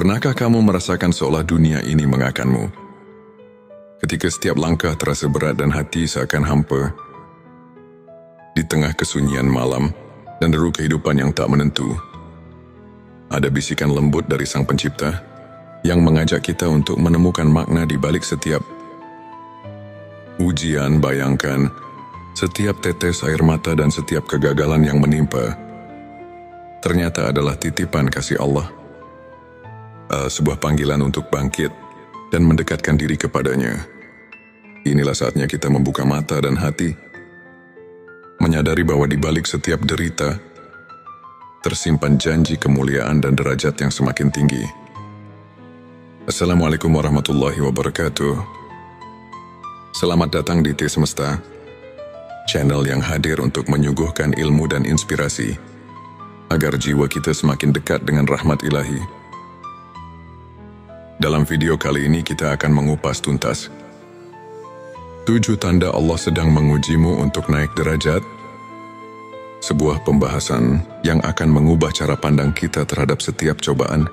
Pernahkah kamu merasakan seolah dunia ini mengakanmu? Ketika setiap langkah terasa berat dan hati seakan hampa, di tengah kesunyian malam dan deru kehidupan yang tak menentu, ada bisikan lembut dari Sang Pencipta yang mengajak kita untuk menemukan makna di balik setiap ujian. Bayangkan, setiap tetes air mata dan setiap kegagalan yang menimpa ternyata adalah titipan kasih Allah. Sebuah panggilan untuk bangkit dan mendekatkan diri kepadanya. Inilah saatnya kita membuka mata dan hati, menyadari bahwa di balik setiap derita tersimpan janji kemuliaan dan derajat yang semakin tinggi. Assalamualaikum warahmatullahi wabarakatuh. Selamat datang di T Semesta, channel yang hadir untuk menyuguhkan ilmu dan inspirasi agar jiwa kita semakin dekat dengan rahmat ilahi. Dalam video kali ini kita akan mengupas tuntas 7 tanda Allah sedang mengujimu untuk naik derajat. Sebuah pembahasan yang akan mengubah cara pandang kita terhadap setiap cobaan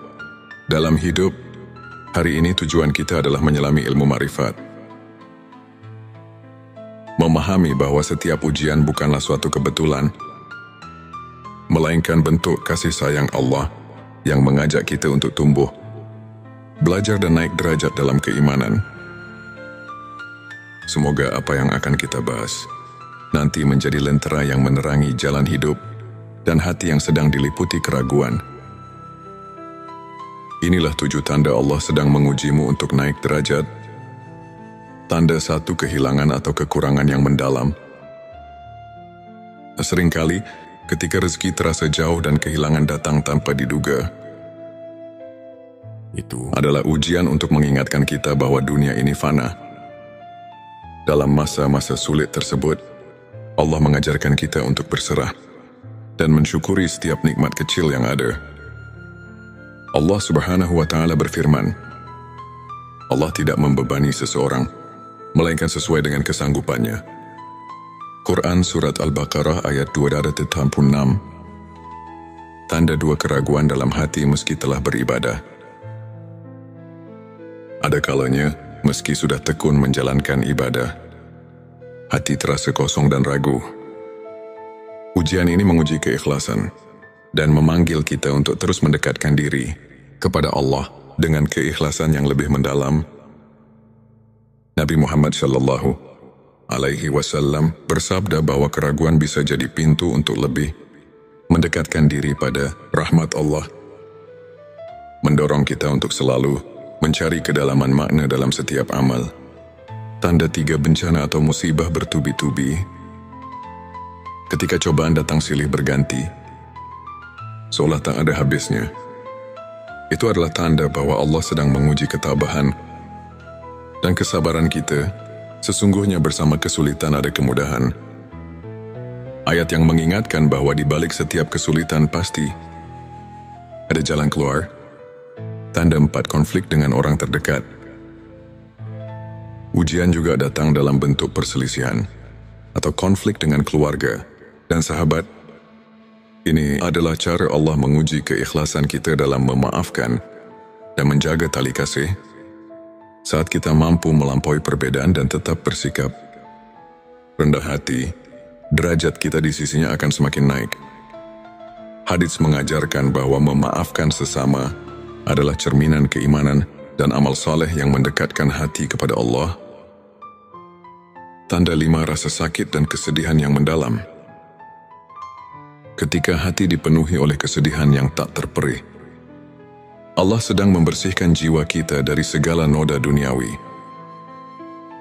dalam hidup. Hari ini tujuan kita adalah menyelami ilmu ma'rifat, memahami bahwa setiap ujian bukanlah suatu kebetulan, melainkan bentuk kasih sayang Allah yang mengajak kita untuk tumbuh, belajar dan naik derajat dalam keimanan. Semoga apa yang akan kita bahas nanti menjadi lentera yang menerangi jalan hidup dan hati yang sedang diliputi keraguan. Inilah 7 tanda Allah sedang mengujimu untuk naik derajat. Tanda 1, kehilangan atau kekurangan yang mendalam. Seringkali ketika rezeki terasa jauh dan kehilangan datang tanpa diduga, itu adalah ujian untuk mengingatkan kita bahwa dunia ini fana. Dalam masa-masa sulit tersebut, Allah mengajarkan kita untuk berserah dan mensyukuri setiap nikmat kecil yang ada. Allah Subhanahu wa Ta'ala berfirman, Allah tidak membebani seseorang, melainkan sesuai dengan kesanggupannya. Quran Surat Al-Baqarah ayat 286. Tanda 2, keraguan dalam hati meski telah beribadah. Ada kalanya, meski sudah tekun menjalankan ibadah, hati terasa kosong dan ragu. Ujian ini menguji keikhlasan dan memanggil kita untuk terus mendekatkan diri kepada Allah dengan keikhlasan yang lebih mendalam. Nabi Muhammad SAW bersabda bahwa keraguan bisa jadi pintu untuk lebih mendekatkan diri pada rahmat Allah, mendorong kita untuk selalu mencari kedalaman makna dalam setiap amal. Tanda 3, bencana atau musibah bertubi-tubi. Ketika cobaan datang silih berganti, seolah tak ada habisnya, itu adalah tanda bahwa Allah sedang menguji ketabahan dan kesabaran kita. Sesungguhnya bersama kesulitan ada kemudahan. Ayat yang mengingatkan bahwa di balik setiap kesulitan pasti ada jalan keluar. Tanda 4, konflik dengan orang terdekat. Ujian juga datang dalam bentuk perselisihan atau konflik dengan keluarga dan sahabat. Ini adalah cara Allah menguji keikhlasan kita dalam memaafkan dan menjaga tali kasih. Saat kita mampu melampaui perbedaan dan tetap bersikap rendah hati, derajat kita di sisinya akan semakin naik. Hadits mengajarkan bahwa memaafkan sesama adalah cerminan keimanan dan amal saleh yang mendekatkan hati kepada Allah. Tanda 5, rasa sakit dan kesedihan yang mendalam. Ketika hati dipenuhi oleh kesedihan yang tak terperih, Allah sedang membersihkan jiwa kita dari segala noda duniawi.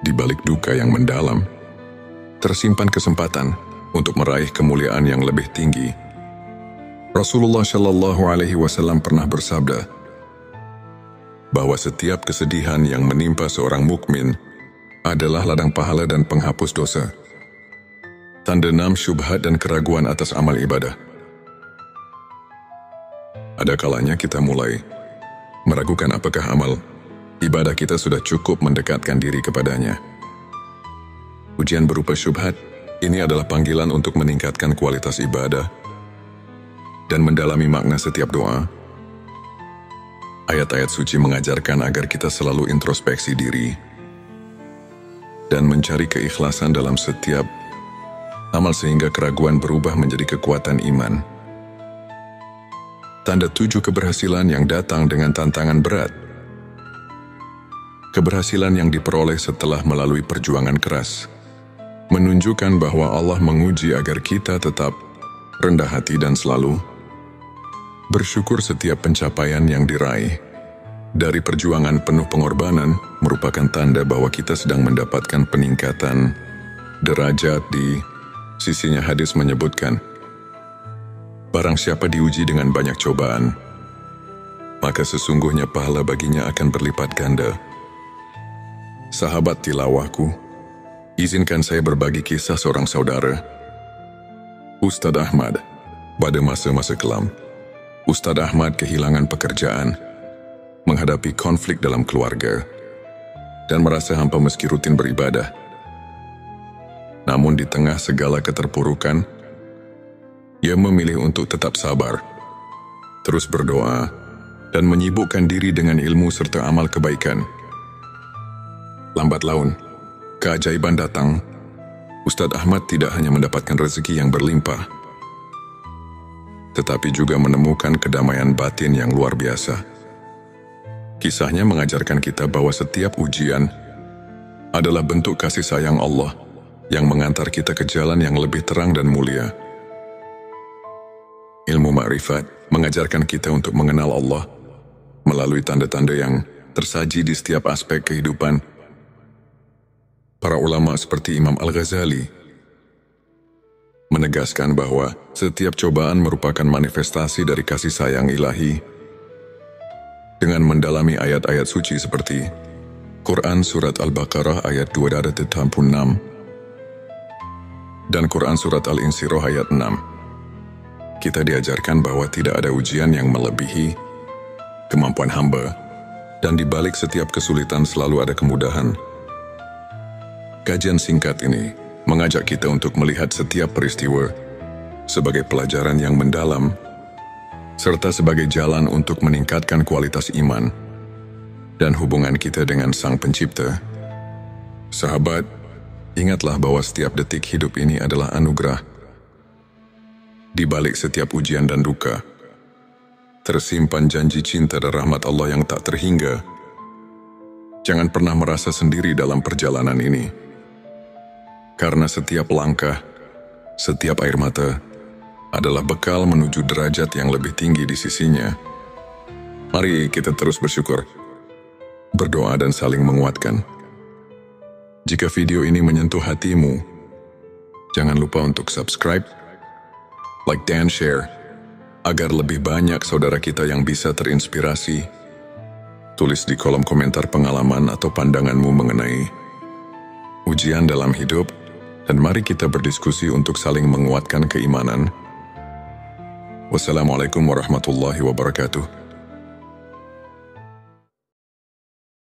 Di balik duka yang mendalam, tersimpan kesempatan untuk meraih kemuliaan yang lebih tinggi. Rasulullah SAW pernah bersabda bahwa setiap kesedihan yang menimpa seorang mukmin adalah ladang pahala dan penghapus dosa. Tanda 6, syubhat dan keraguan atas amal ibadah. Ada kalanya kita mulai meragukan apakah amal ibadah kita sudah cukup mendekatkan diri kepadanya. Ujian berupa syubhat ini adalah panggilan untuk meningkatkan kualitas ibadah dan mendalami makna setiap doa. Ayat-ayat suci mengajarkan agar kita selalu introspeksi diri dan mencari keikhlasan dalam setiap amal sehingga keraguan berubah menjadi kekuatan iman. Tanda 7 keberhasilan yang datang dengan tantangan berat. Keberhasilan yang diperoleh setelah melalui perjuangan keras menunjukkan bahwa Allah menguji agar kita tetap rendah hati dan selalu bersyukur. Setiap pencapaian yang diraih dari perjuangan penuh pengorbanan merupakan tanda bahwa kita sedang mendapatkan peningkatan derajat di sisinya. Hadis menyebutkan, barang siapa diuji dengan banyak cobaan, maka sesungguhnya pahala baginya akan berlipat ganda. Sahabat tilawahku, izinkan saya berbagi kisah seorang saudara, Ustadz Ahmad. Pada masa-masa kelam, Ustadz Ahmad kehilangan pekerjaan, menghadapi konflik dalam keluarga, dan merasa hampa meski rutin beribadah. Namun di tengah segala keterpurukan, ia memilih untuk tetap sabar, terus berdoa, dan menyibukkan diri dengan ilmu serta amal kebaikan. Lambat laun, keajaiban datang. Ustadz Ahmad tidak hanya mendapatkan rezeki yang berlimpah, tetapi juga menemukan kedamaian batin yang luar biasa. Kisahnya mengajarkan kita bahwa setiap ujian adalah bentuk kasih sayang Allah yang mengantar kita ke jalan yang lebih terang dan mulia. Ilmu ma'rifat mengajarkan kita untuk mengenal Allah melalui tanda-tanda yang tersaji di setiap aspek kehidupan. Para ulama seperti Imam Al-Ghazali menegaskan bahwa setiap cobaan merupakan manifestasi dari kasih sayang ilahi. Dengan mendalami ayat-ayat suci seperti Quran Surat Al-Baqarah ayat 286 dan Quran Surat Al-Insyirah ayat 6, kita diajarkan bahwa tidak ada ujian yang melebihi kemampuan hamba, dan di balik setiap kesulitan selalu ada kemudahan. Kajian singkat ini mengajak kita untuk melihat setiap peristiwa sebagai pelajaran yang mendalam, serta sebagai jalan untuk meningkatkan kualitas iman dan hubungan kita dengan Sang Pencipta. Sahabat, ingatlah bahwa setiap detik hidup ini adalah anugerah. Di balik setiap ujian dan duka, tersimpan janji cinta dan rahmat Allah yang tak terhingga. Jangan pernah merasa sendiri dalam perjalanan ini, karena setiap langkah, setiap air mata adalah bekal menuju derajat yang lebih tinggi di sisinya. Mari kita terus bersyukur, berdoa dan saling menguatkan. Jika video ini menyentuh hatimu, jangan lupa untuk subscribe, like dan share, agar lebih banyak saudara kita yang bisa terinspirasi. Tulis di kolom komentar pengalaman atau pandanganmu mengenai ujian dalam hidup, dan mari kita berdiskusi untuk saling menguatkan keimanan. Wassalamualaikum warahmatullahi wabarakatuh.